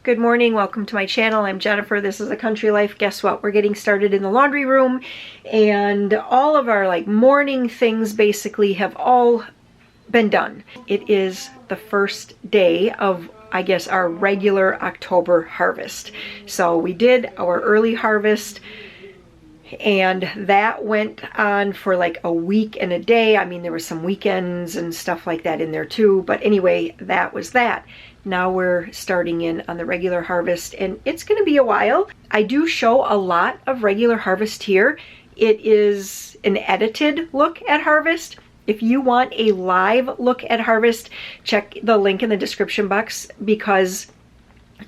Good morning, welcome to my channel. I'm Jennifer. This is A Country Life. Guess what? We're getting started in the laundry room, and all of our morning things basically have all been done. It is the first day of, I guess, our regular October harvest. So we did our early harvest, and that went on for like a week and a day. I mean, there were some weekends and stuff like that in there too, but anyway, that was that. Now we're starting in on the regular harvest, and it's going to be a while. I do show a lot of regular harvest here. It is an edited look at harvest. If you want a live look at harvest, check the link in the description box, because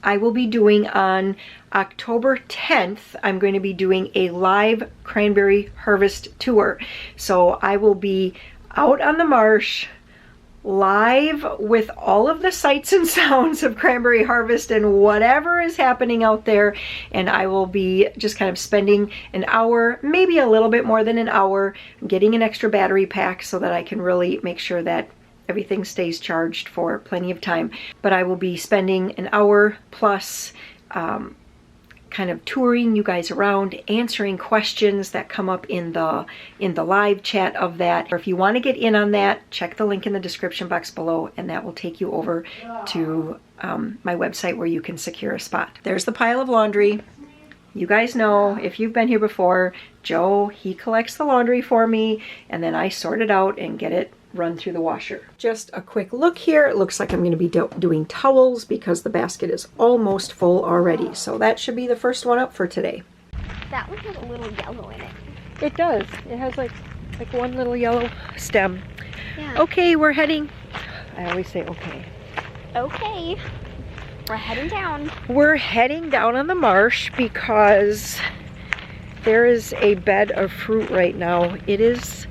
I will be doing on October 10th, I'm going to be doing a live cranberry harvest tour. So I will be out on the marsh, live with all of the sights and sounds of cranberry harvest and whatever is happening out there. And I will be just kind of spending an hour, maybe a little bit more than an hour, getting an extra battery pack so that I can really make sure that everything stays charged for plenty of time. But I will be spending an hour plus kind of touring you guys around, answering questions that come up in the live chat of that. Or if you want to get in on that, check the link in the description box below, and that will take you over to my website where you can secure a spot. There's the pile of laundry. You guys know, if you've been here before, Joe, he collects the laundry for me, and then I sort it out and get it run through the washer. Just a quick look here. It looks like I'm going to be doing towels because the basket is almost full already. So that should be the first one up for today. That one has a little yellow in it. It does. It has like one little yellow stem. Yeah. Okay, we're heading. I always say okay. Okay. We're heading down. We're heading down on the marsh because there is a bed of fruit right now. It is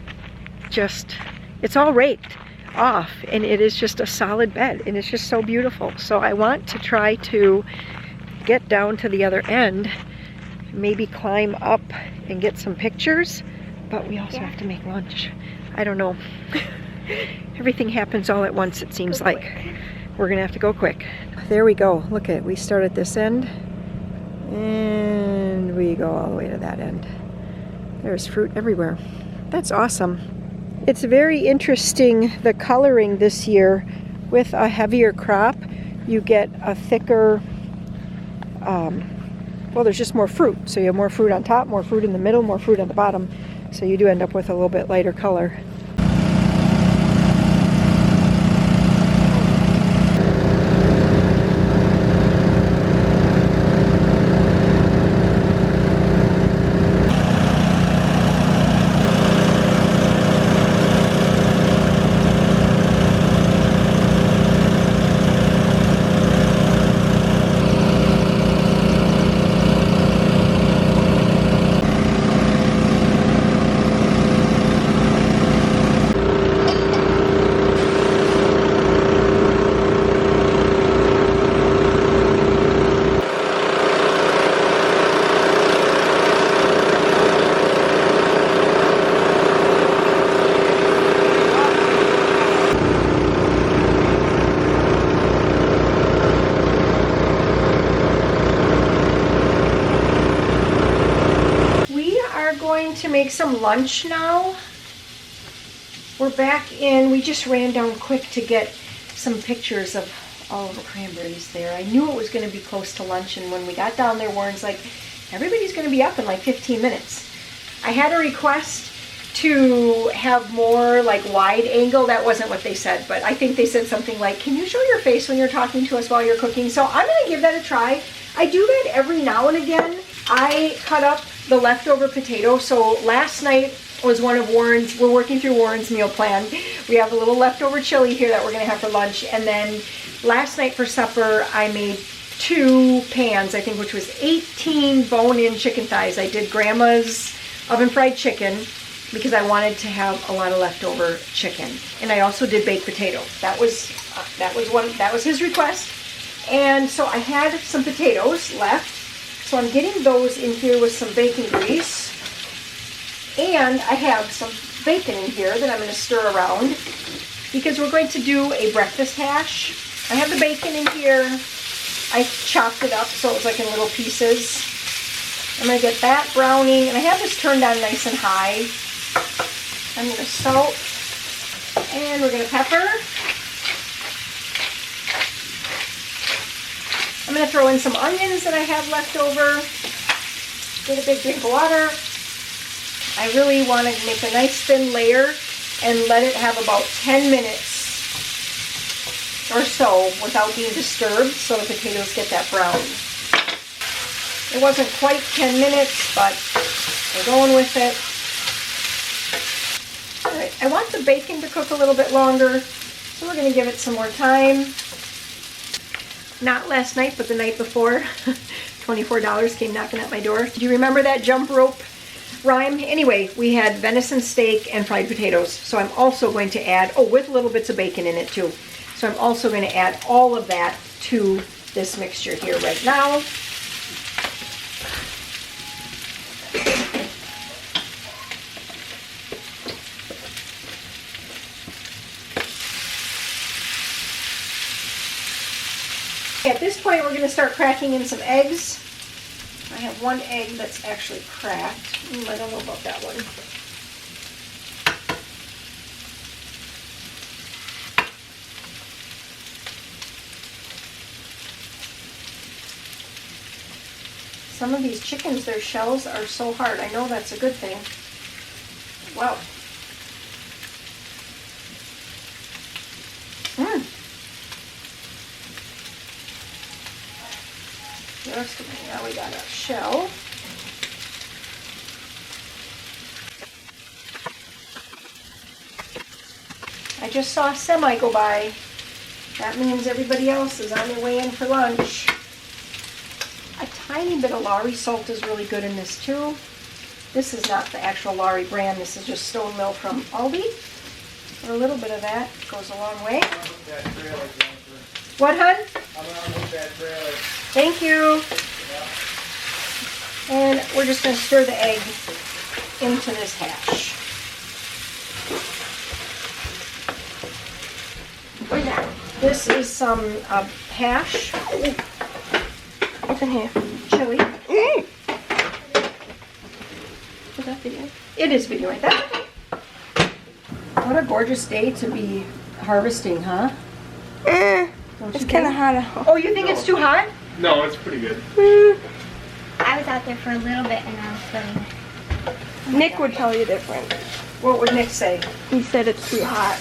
just, it's all raked off, and it is just a solid bed, and it's just so beautiful. So I want to try to get down to the other end, maybe climb up and get some pictures, but we also have to make lunch. I don't know. Everything happens all at once, it seems like. We're gonna have to go quick. There we go. Look at, we start at this end and we go all the way to that end. There's fruit everywhere. That's awesome. It's very interesting, the coloring this year. With a heavier crop, you get a thicker, well, there's just more fruit. So you have more fruit on top, more fruit in the middle, more fruit on the bottom. So you do end up with a little bit lighter color. To make some lunch now. We're back in. We just ran down quick to get some pictures of all of the cranberries there. I knew it was going to be close to lunch, and when we got down there, Warren's like, everybody's going to be up in like 15 minutes. I had a request to have more like wide angle. That wasn't what they said, but I think they said something like, can you show your face when you're talking to us while you're cooking? So I'm going to give that a try. I do that every now and again. I cut up the leftover potato. So last night was one of Warren's, we're working through Warren's meal plan. We have a little leftover chili here that we're gonna have for lunch. And then last night for supper, I made 2 pans, I think, which was 18 bone-in chicken thighs. I did Grandma's oven fried chicken because I wanted to have a lot of leftover chicken. And I also did baked potato. That was his request. And so I had some potatoes left. So I'm getting those in here with some bacon grease. And I have some bacon in here that I'm going to stir around because we're going to do a breakfast hash. I have the bacon in here. I chopped it up so it was like in little pieces. I'm going to get that browning, and I have this turned on nice and high. I'm going to salt, and we're going to pepper. I'm going to throw in some onions that I have left over. Get a big drink of water. I really want to make a nice thin layer and let it have about 10 minutes or so without being disturbed so the potatoes get that brown. It wasn't quite 10 minutes, but we're going with it. All right, I want the bacon to cook a little bit longer, so we're going to give it some more time. Not last night, but the night before, $24 came knocking at my door. Do you remember that jump rope rhyme? Anyway, we had venison steak and fried potatoes. So I'm also going to add, oh, with little bits of bacon in it too. So I'm also going to add all of that to this mixture here right now. At this point, we're going to start cracking in some eggs. I have one egg that's actually cracked. I don't know about that one. Some of these chickens, their shells are so hard. I know that's a good thing. Wow. Now we got our shell. I just saw a semi go by. That means everybody else is on their way in for lunch. A tiny bit of Lowry salt is really good in this too. This is not the actual Lowry brand. This is just stone mill from Aldi. A little bit of that goes a long way. What, hun? Thank you. And we're just going to stir the egg into this hash. What's that? This is some hash. What's in here? Chili. Is that video? It is video, right there. What a gorgeous day to be harvesting, huh? It's kind of hot out. Oh, you think it's too hot? No, it's pretty good. I was out there for a little bit and I was sweating. Nick would tell you different. What would Nick say? He said it's too hot.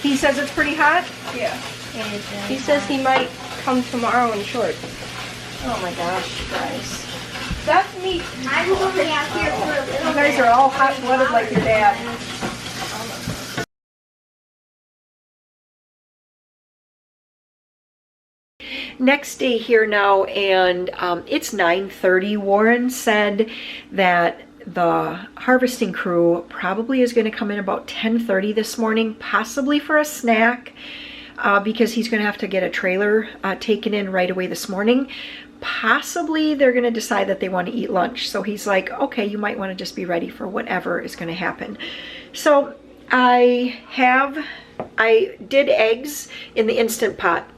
He says it's pretty hot? Yeah. It is really He says he might come tomorrow in shorts. Oh my gosh, guys. That's me. I was only out here for a little You guys are all hot-blooded like your dad. Next day here now, and it's 9:30. Warren said that the harvesting crew probably is going to come in about 10:30 this morning, possibly for a snack, because he's going to have to get a trailer taken in right away this morning. Possibly they're going to decide that they want to eat lunch. So he's like, okay, you might want to just be ready for whatever is going to happen. So I did eggs in the Instant Pot.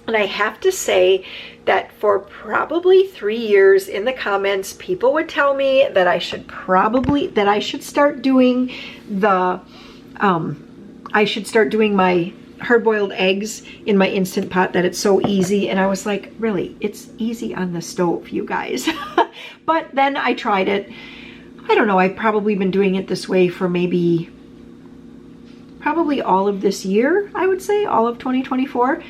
And I have to say that for probably 3 years in the comments, people would tell me that I should start doing my hard-boiled eggs in my Instant Pot, that it's so easy. And I was like, really, it's easy on the stove, you guys. But then I tried it. I don't know, I've probably been doing it this way for probably all of this year, I would say, all of 2024.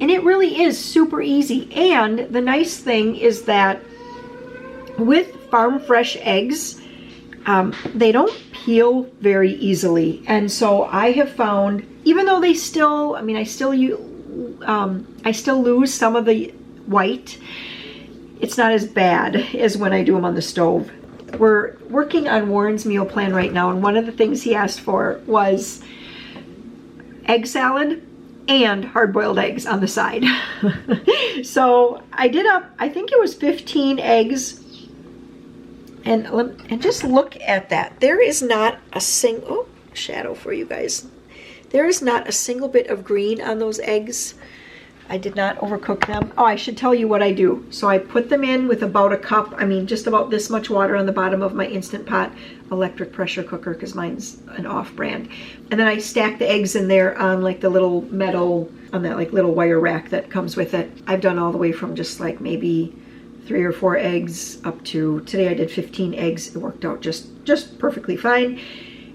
And it really is super easy. And the nice thing is that with farm fresh eggs, they don't peel very easily. And so I have found, even though I still lose some of the white, it's not as bad as when I do them on the stove. We're working on Warren's meal plan right now, and one of the things he asked for was egg salad and hard-boiled eggs on the side. So I did I think it was 15 eggs, and just look at that. There is not a single, shadow for you guys. There is not a single bit of green on those eggs. I did not overcook them. Oh, I should tell you what I do. So I put them in with about a cup, I mean just about this much water on the bottom of my Instant Pot electric pressure cooker because mine's an off-brand. And then I stack the eggs in there on like the little metal, on that like little wire rack that comes with it. I've done all the way from just like maybe 3 or 4 eggs up to, today I did 15 eggs. It worked out just perfectly fine.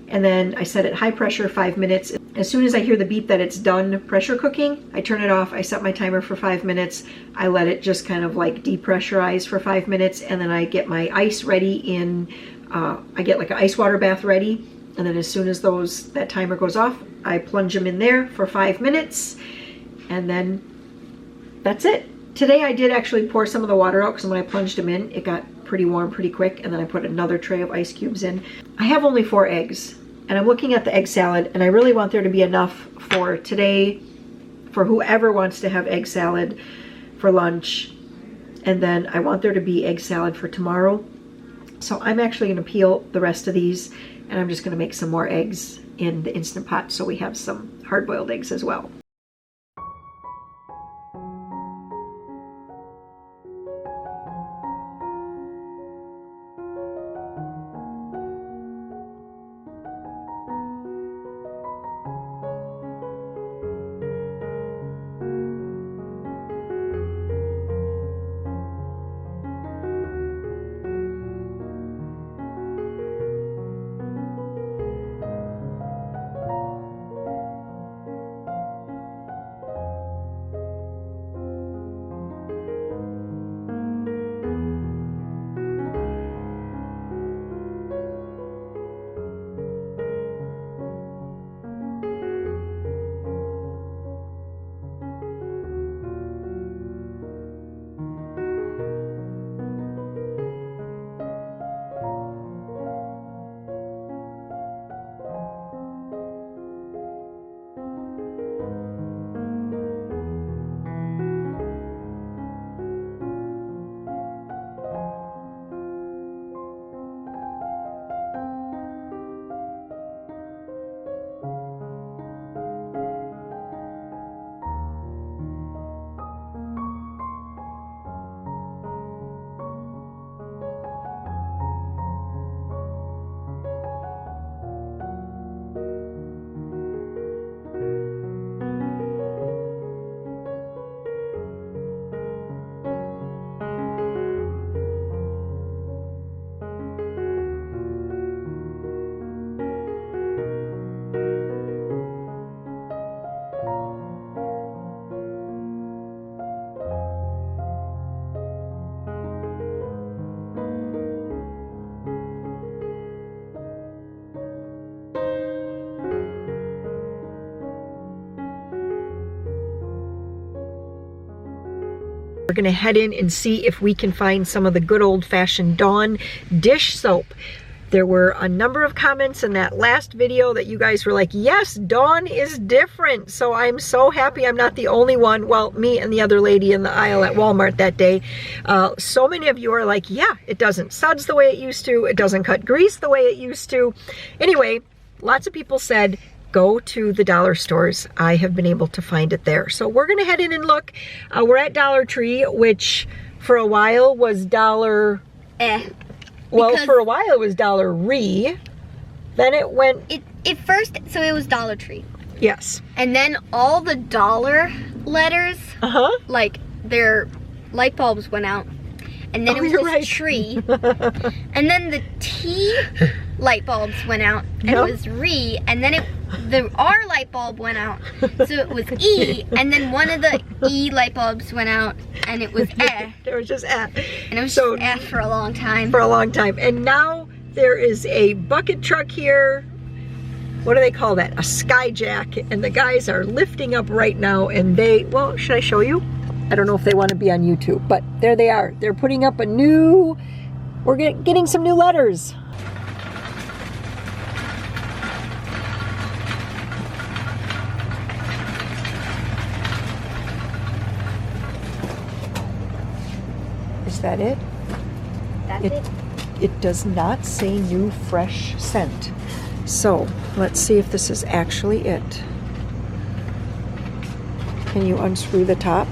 And then I set it high pressure 5 minutes. As soon as I hear the beep that it's done pressure cooking, I turn it off. I set my timer for 5 minutes. I let it just kind of like depressurize for 5 minutes, and then I get my ice ready in, I get like an ice water bath ready. And then as soon as that timer goes off, I plunge them in there for 5 minutes, and then that's it. Today I did actually pour some of the water out because when I plunged them in, it got pretty warm pretty quick, and then I put another tray of ice cubes in. I have only 4 eggs, and I'm looking at the egg salad, and I really want there to be enough for today, for whoever wants to have egg salad for lunch, and then I want there to be egg salad for tomorrow. So I'm actually going to peel the rest of these, and I'm just going to make some more eggs in the Instant Pot so we have some hard-boiled eggs as well. We're gonna head in and see if we can find some of the good old-fashioned Dawn dish soap. There were a number of comments in that last video that you guys were like, yes, Dawn is different. So I'm so happy I'm not the only one. Well, me and the other lady in the aisle at Walmart that day. So many of you are like, yeah, it doesn't suds the way it used to. It doesn't cut grease the way it used to. Anyway, lots of people said, go to the dollar stores. I have been able to find it there. So we're gonna head in and look. We're at Dollar Tree, which for a while was dollar... Well, for a while it was $-ree. Then it went... It first, so it was Dollar Tree. Yes. And then all the dollar letters, like their light bulbs went out. And then it was just tree. And then the T light bulbs went out, and it was re. And then the R light bulb went out, so it was E. And then one of the E light bulbs went out, and it was eh. There was just eh. And it was just eh for a long time. For a long time. And now there is a bucket truck here. What do they call that? A skyjack. And the guys are lifting up right now, and they, well, should I show you? I don't know if they want to be on YouTube, but there they are. They're putting up a new, we're getting some new letters. Is that it? That's it. It does not say new fresh scent. So let's see if this is actually it. Can you unscrew the top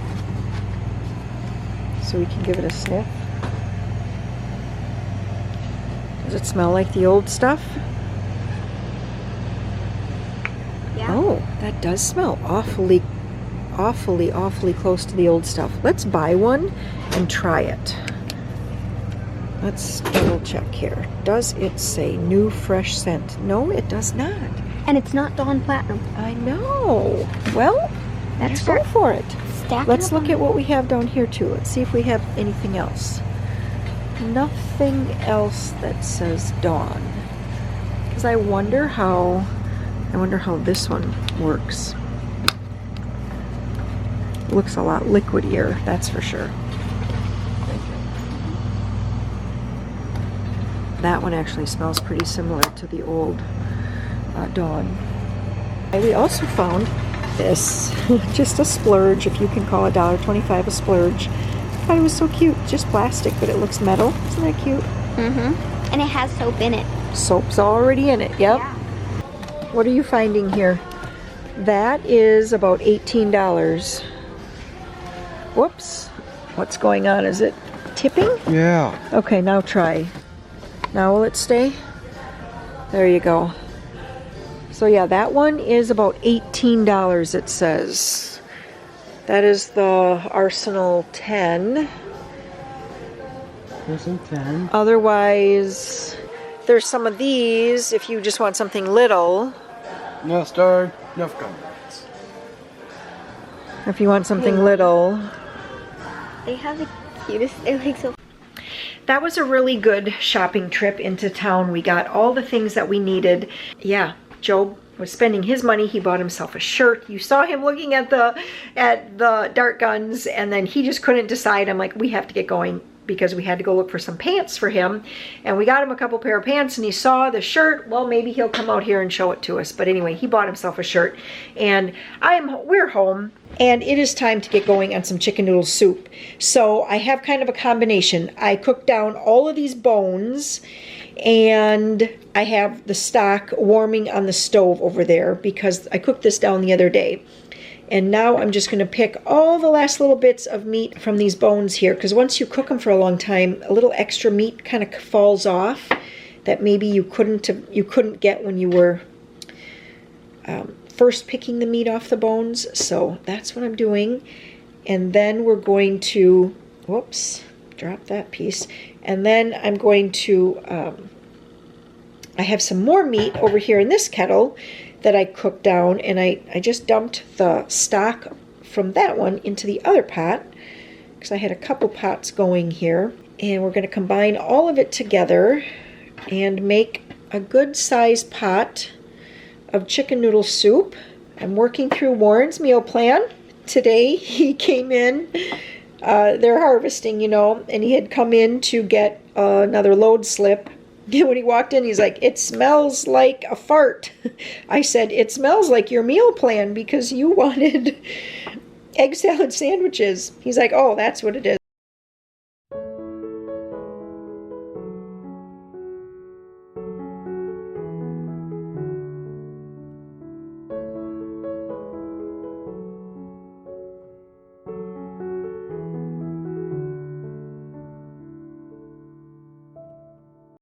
so we can give it a sniff? Does it smell like the old stuff? Yeah. Oh, that does smell awfully close to the old stuff. Let's buy one and try it. Let's double check here. Does it say new fresh scent? No, it does not. And it's not Dawn Platinum. I know. Well, let's go for it. Let's look at what we have down here too. Let's see if we have anything else. Nothing else that says Dawn. Because I wonder how this one works. Looks a lot liquidier, that's for sure. That one actually smells pretty similar to the old Dawn. And we also found this, just a splurge, if you can call $1.25 a splurge. I thought it was so cute, just plastic, but it looks metal. Isn't that cute? Mm-hmm. And it has soap in it. Soap's already in it, yep. Yeah. What are you finding here? That is about $18. Whoops. What's going on? Is it tipping? Yeah. Okay, now try. Now will it stay? There you go. So yeah, that one is about $18, it says. That is the Arsenal 10. Arsenal 10. Otherwise, there's some of these if you just want something little. No star, no comments. If you want something little. They have the cutest, they're like so. That was a really good shopping trip into town. We got all the things that we needed. Yeah, Joe was spending his money. He bought himself a shirt. You saw him looking at the dart guns, and then he just couldn't decide. I'm like, we have to get going, because we had to go look for some pants for him. And we got him a couple pair of pants, and he saw the shirt. Well, maybe he'll come out here and show it to us. But anyway, he bought himself a shirt, and we're home. And it is time to get going on some chicken noodle soup. So I have kind of a combination. I cooked down all of these bones, and I have the stock warming on the stove over there because I cooked this down the other day. And now I'm just going to pick all the last little bits of meat from these bones here, because once you cook them for a long time, a little extra meat kind of falls off that maybe you couldn't get when you were first picking the meat off the bones. So that's what I'm doing. And then we're going to, whoops, drop that piece. And then I'm going to, I have some more meat over here in this kettle that I cooked down, and I just dumped the stock from that one into the other pot, because I had a couple pots going here. And we're going to combine all of it together and make a good sized pot of chicken noodle soup. I'm working through Warren's meal plan. Today he came in, they're harvesting, you know, and he had come in to get another load slip. When he walked in, he's like, it smells like a fart. I said, it smells like your meal plan because you wanted egg salad sandwiches. He's like, oh, that's what it is.